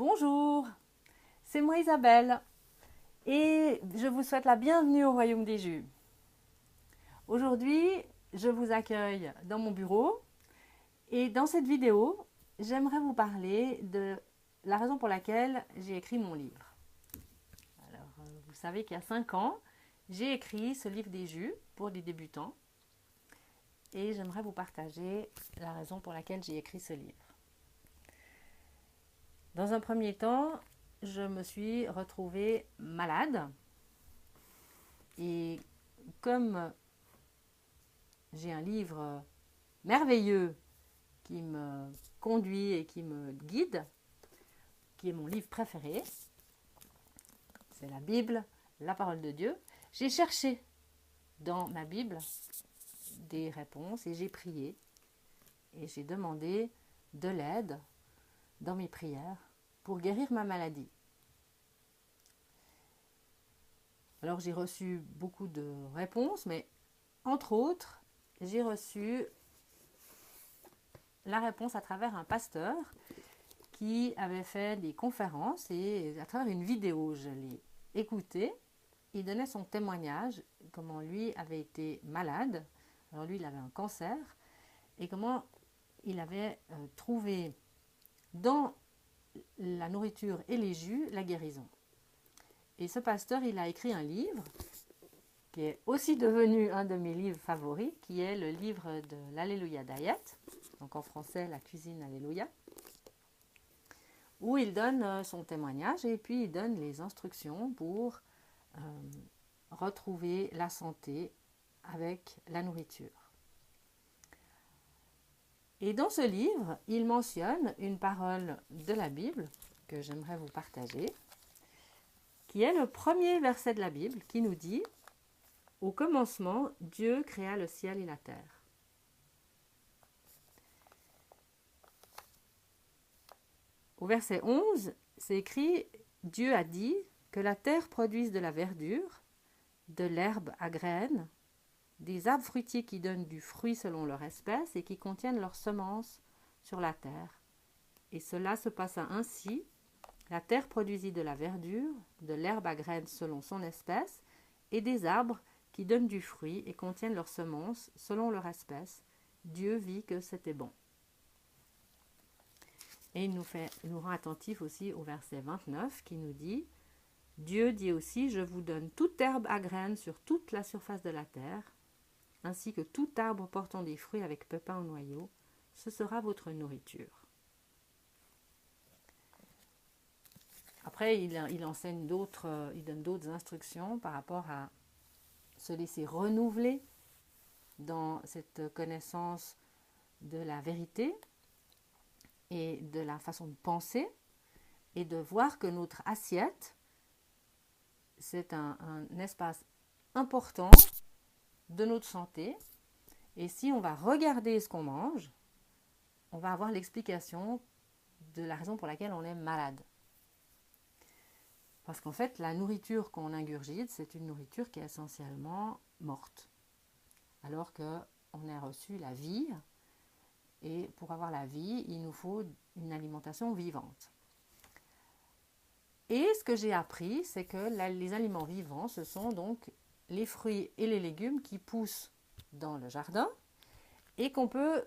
Bonjour, c'est moi Isabelle et je vous souhaite la bienvenue au Royaume des Jus. Aujourd'hui, je vous accueille dans mon bureau et dans cette vidéo, j'aimerais vous parler de la raison pour laquelle j'ai écrit mon livre. Alors, vous savez qu'il y a 5 ans, j'ai écrit ce livre des jus pour les débutants et j'aimerais vous partager la raison pour laquelle j'ai écrit ce livre. Dans un premier temps, je me suis retrouvée malade et comme j'ai un livre merveilleux qui me conduit et qui me guide, qui est mon livre préféré, c'est la Bible, la parole de Dieu, j'ai cherché dans ma Bible des réponses et j'ai prié et j'ai demandé de l'aide dans mes prières pour guérir ma maladie. Alors j'ai reçu beaucoup de réponses, mais entre autres, j'ai reçu la réponse à travers un pasteur qui avait fait des conférences et à travers une vidéo, je l'ai écouté. Il donnait son témoignage, comment lui avait été malade. Alors lui, il avait un cancer et comment il avait trouvé dans la nourriture et les jus la guérison. Et ce pasteur, il a écrit un livre qui est aussi devenu un de mes livres favoris, qui est le livre de l'Alléluia Diet, donc en français la cuisine Alléluia, où il donne son témoignage et puis il donne les instructions pour retrouver la santé avec la nourriture. Et dans ce livre, il mentionne une parole de la Bible que j'aimerais vous partager, qui est le premier verset de la Bible qui nous dit « Au commencement, Dieu créa le ciel et la terre. » Au verset 11, c'est écrit « Dieu a dit que la terre produise de la verdure, de l'herbe à graines, des arbres fruitiers qui donnent du fruit selon leur espèce et qui contiennent leurs semences sur la terre. Et cela se passa ainsi. La terre produisit de la verdure, de l'herbe à graines selon son espèce, et des arbres qui donnent du fruit et contiennent leurs semences selon leur espèce. Dieu vit que c'était bon. » Et il nous rend attentifs aussi au verset 29 qui nous dit « Dieu dit aussi, je vous donne toute herbe à graines sur toute la surface de la terre, ainsi que tout arbre portant des fruits avec pépins au noyau, ce sera votre nourriture. » Après, il enseigne il donne d'autres instructions par rapport à se laisser renouveler dans cette connaissance de la vérité et de la façon de penser et de voir que notre assiette, c'est un espace important de notre santé. Et si on va regarder ce qu'on mange, on va avoir l'explication de la raison pour laquelle on est malade. Parce qu'en fait, la nourriture qu'on ingurgite, c'est une nourriture qui est essentiellement morte. Alors qu'on a reçu la vie, et pour avoir la vie, il nous faut une alimentation vivante. Et ce que j'ai appris, c'est que les aliments vivants, ce sont donc les fruits et les légumes qui poussent dans le jardin et qu'on peut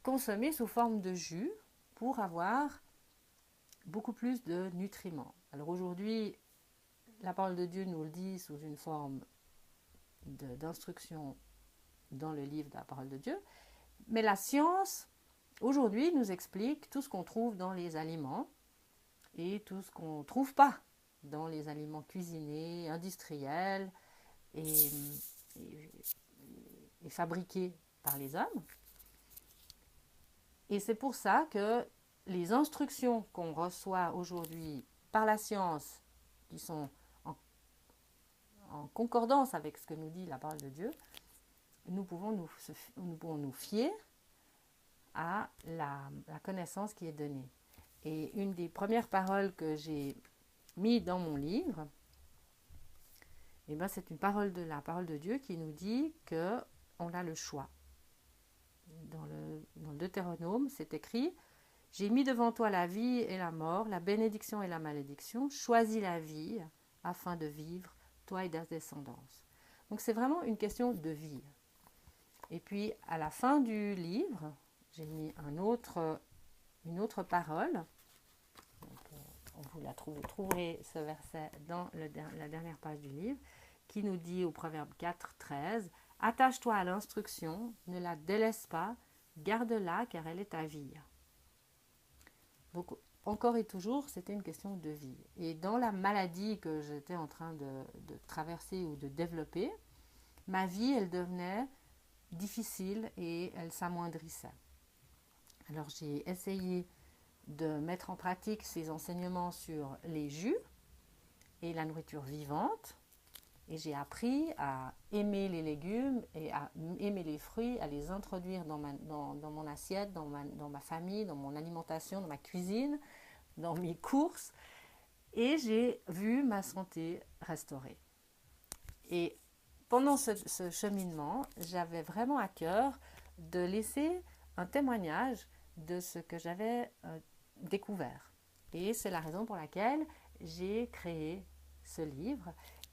consommer sous forme de jus pour avoir beaucoup plus de nutriments. Alors aujourd'hui, la parole de Dieu nous le dit sous une forme d'instruction dans le livre de la parole de Dieu, mais la science aujourd'hui nous explique tout ce qu'on trouve dans les aliments et tout ce qu'on ne trouve pas dans les aliments cuisinés, industriels et fabriqués par les hommes. Et c'est pour ça que les instructions qu'on reçoit aujourd'hui par la science, qui sont en concordance avec ce que nous dit la parole de Dieu, nous pouvons nous fier à la connaissance qui est donnée. Et une des premières paroles que j'ai mises dans mon livre, c'est une parole de la parole de Dieu qui nous dit qu'on a le choix. Dans le Deutéronome, c'est écrit J'ai mis devant toi la vie et la mort, la bénédiction et la malédiction. Choisis la vie afin de vivre, toi et ta descendance. Donc c'est vraiment une question de vie. Et puis à la fin du livre, j'ai mis une autre parole. Vous trouverez ce verset dans la dernière page du livre, qui nous dit au Proverbe 4, 13, « Attache-toi à l'instruction, ne la délaisse pas, garde-la car elle est ta vie. » Donc, encore et toujours, c'était une question de vie. Et dans la maladie que j'étais en train de traverser ou de développer, ma vie, elle devenait difficile et elle s'amoindrissait. Alors, j'ai essayé de mettre en pratique ces enseignements sur les jus et la nourriture vivante. Et j'ai appris à aimer les légumes et à aimer les fruits, à les introduire dans mon assiette, dans ma famille, dans mon alimentation, dans ma cuisine, dans mes courses. Et j'ai vu ma santé restaurée. Et pendant ce cheminement, j'avais vraiment à cœur de laisser un témoignage de ce que j'avais découvert. Et c'est la raison pour laquelle j'ai créé ce livre.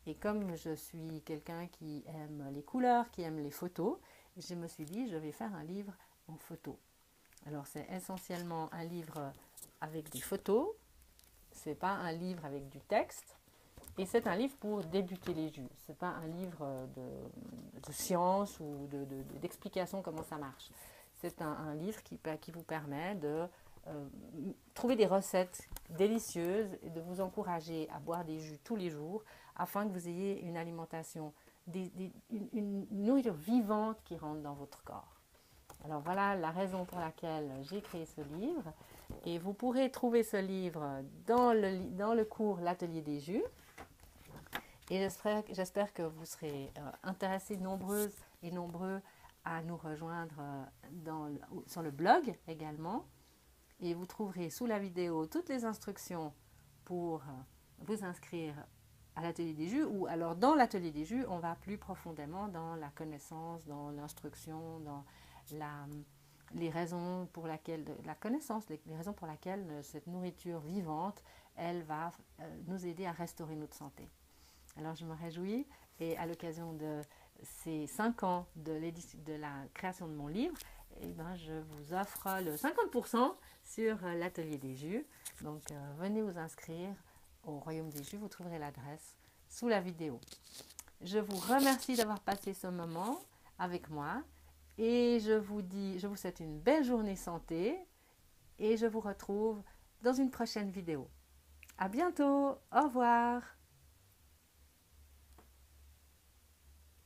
Et comme je suis quelqu'un qui aime les couleurs, qui aime les photos, je me suis dit, je vais faire un livre en photo. Alors, c'est essentiellement un livre avec des photos. Ce n'est pas un livre avec du texte. Et c'est un livre pour débuter les jus. Ce n'est pas un livre de science ou d'explication comment ça marche. C'est un livre qui vous permet de trouver des recettes délicieuses et de vous encourager à boire des jus tous les jours afin que vous ayez une alimentation, une nourriture vivante qui rentre dans votre corps. Alors voilà la raison pour laquelle j'ai créé ce livre. Et vous pourrez trouver ce livre dans le cours L'Atelier des jus. Et j'espère que vous serez intéressés, nombreuses et nombreux à nous rejoindre sur le blog également. Et vous trouverez sous la vidéo toutes les instructions pour vous inscrire à l'atelier des jus. Ou alors dans l'atelier des jus, on va plus profondément dans la connaissance, dans l'instruction, dans les raisons pour lesquelles, la connaissance, les raisons pour lesquelles cette nourriture vivante, elle va nous aider à restaurer notre santé. Alors je me réjouis et à l'occasion de ces 5 ans de la création de mon livre, eh ben, je vous offre le 50% sur l'atelier des jus. Donc venez vous inscrire au Royaume des jus, vous trouverez l'adresse sous la vidéo. Je vous remercie d'avoir passé ce moment avec moi et je vous souhaite une belle journée santé et je vous retrouve dans une prochaine vidéo. À bientôt, au revoir.